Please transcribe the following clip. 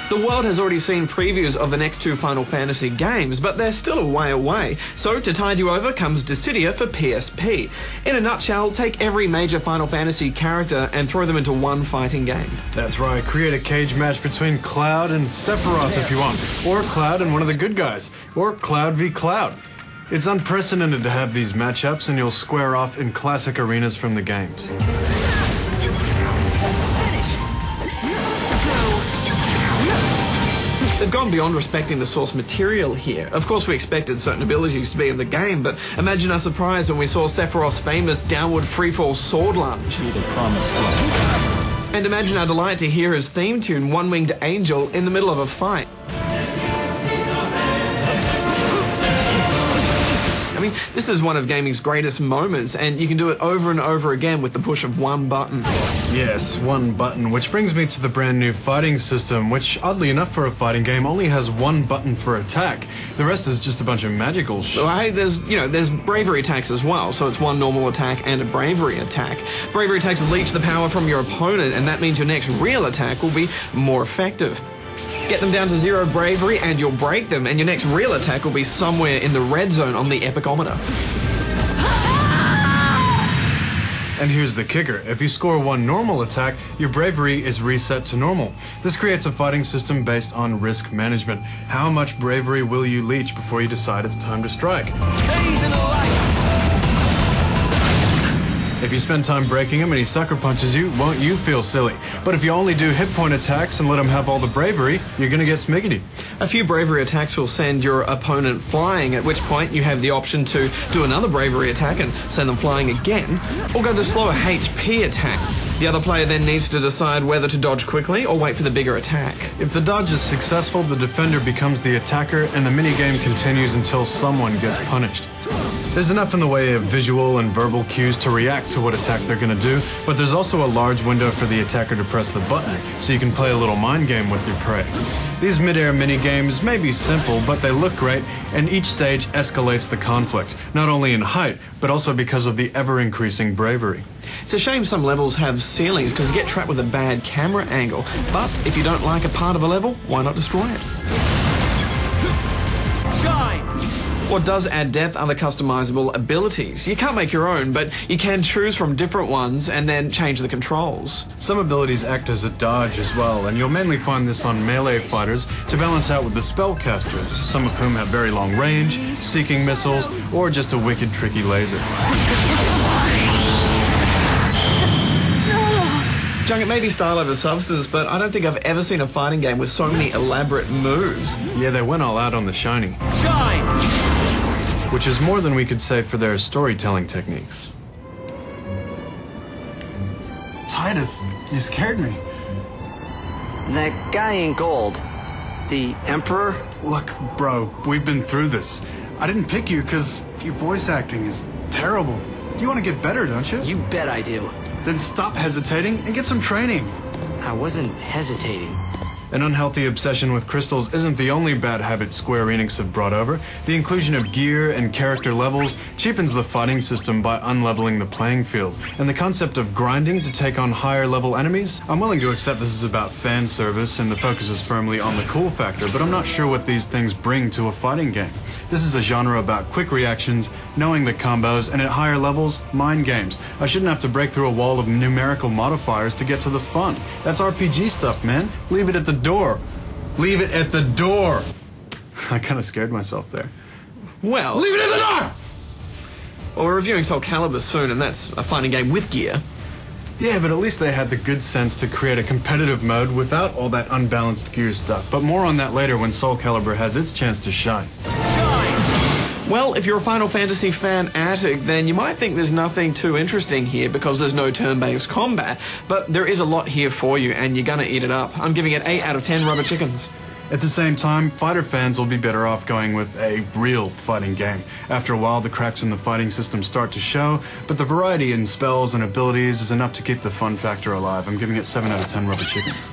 The world has already seen previews of the next two Final Fantasy games, but they're still a way away. So to tide you over comes Dissidia for PSP. In a nutshell, take every major Final Fantasy character and throw them into one fighting game. That's right, create a cage match between Cloud and Sephiroth if you want, or Cloud and one of the good guys, or Cloud v Cloud. It's unprecedented to have these matchups, and you'll square off in classic arenas from the games. They've gone beyond respecting the source material here. Of course, we expected certain abilities to be in the game, but imagine our surprise when we saw Sephiroth's famous downward freefall sword lunge. And imagine our delight to hear his theme tune, One Winged Angel, in the middle of a fight. I mean, this is one of gaming's greatest moments, and you can do it over and over again with the push of one button. Yes, one button, which brings me to the brand new fighting system, which, oddly enough for a fighting game, only has one button for attack. The rest is just a bunch of magical shit. Well, hey, there's bravery attacks as well, so it's one normal attack and a bravery attack. Bravery attacks leech the power from your opponent, and that means your next real attack will be more effective. Get them down to 0 bravery and you'll break them, and your next real attack will be somewhere in the red zone on the epicometer. And here's the kicker. If you score one normal attack, your bravery is reset to normal. This creates a fighting system based on risk management. How much bravery will you leech before you decide it's time to strike? If you spend time breaking him and he sucker punches you, won't you feel silly? But if you only do hit point attacks and let him have all the bravery, you're gonna get smiggity. A few bravery attacks will send your opponent flying, at which point you have the option to do another bravery attack and send them flying again, or go the slower HP attack. The other player then needs to decide whether to dodge quickly or wait for the bigger attack. If the dodge is successful, the defender becomes the attacker, and the minigame continues until someone gets punished. There's enough in the way of visual and verbal cues to react to what attack they're going to do, but there's also a large window for the attacker to press the button, so you can play a little mind game with your prey. These mid-air mini-games may be simple, but they look great, and each stage escalates the conflict, not only in height, but also because of the ever-increasing bravery. It's a shame some levels have ceilings, because you get trapped with a bad camera angle, but if you don't like a part of a level, why not destroy it? Shine! What does add depth are the customizable abilities. You can't make your own, but you can choose from different ones and then change the controls. Some abilities act as a dodge as well, and you'll mainly find this on melee fighters to balance out with the spellcasters, some of whom have very long range, seeking missiles, or just a wicked tricky laser. Junk, it may be style over substance, but I don't think I've ever seen a fighting game with so many elaborate moves. Yeah, they went all out on the shiny. Shine! Which is more than we could say for their storytelling techniques. Titus, you scared me. That guy in gold, the Emperor? Look, bro, we've been through this. I didn't pick you because your voice acting is terrible. You want to get better, don't you? You bet I do. Then stop hesitating and get some training. I wasn't hesitating. An unhealthy obsession with crystals isn't the only bad habit Square Enix have brought over. The inclusion of gear and character levels cheapens the fighting system by unleveling the playing field. And the concept of grinding to take on higher level enemies? I'm willing to accept this is about fan service and the focus is firmly on the cool factor, but I'm not sure what these things bring to a fighting game. This is a genre about quick reactions, knowing the combos, and at higher levels, mind games. I shouldn't have to break through a wall of numerical modifiers to get to the fun. That's RPG stuff, man. Leave it at the door. Leave it at the door. I kind of scared myself there. Well, leave it at the door! Well, we're reviewing Soul Calibur soon, and that's a fighting game with gear. Yeah, but at least they had the good sense to create a competitive mode without all that unbalanced gear stuff. But more on that later when Soul Calibur has its chance to shine. Well, if you're a Final Fantasy fanatic, then you might think there's nothing too interesting here because there's no turn-based combat, but there is a lot here for you, and you're gonna eat it up. I'm giving it 8 out of 10 rubber chickens. At the same time, fighter fans will be better off going with a real fighting game. After a while, the cracks in the fighting system start to show, but the variety in spells and abilities is enough to keep the fun factor alive. I'm giving it 7 out of 10 rubber chickens.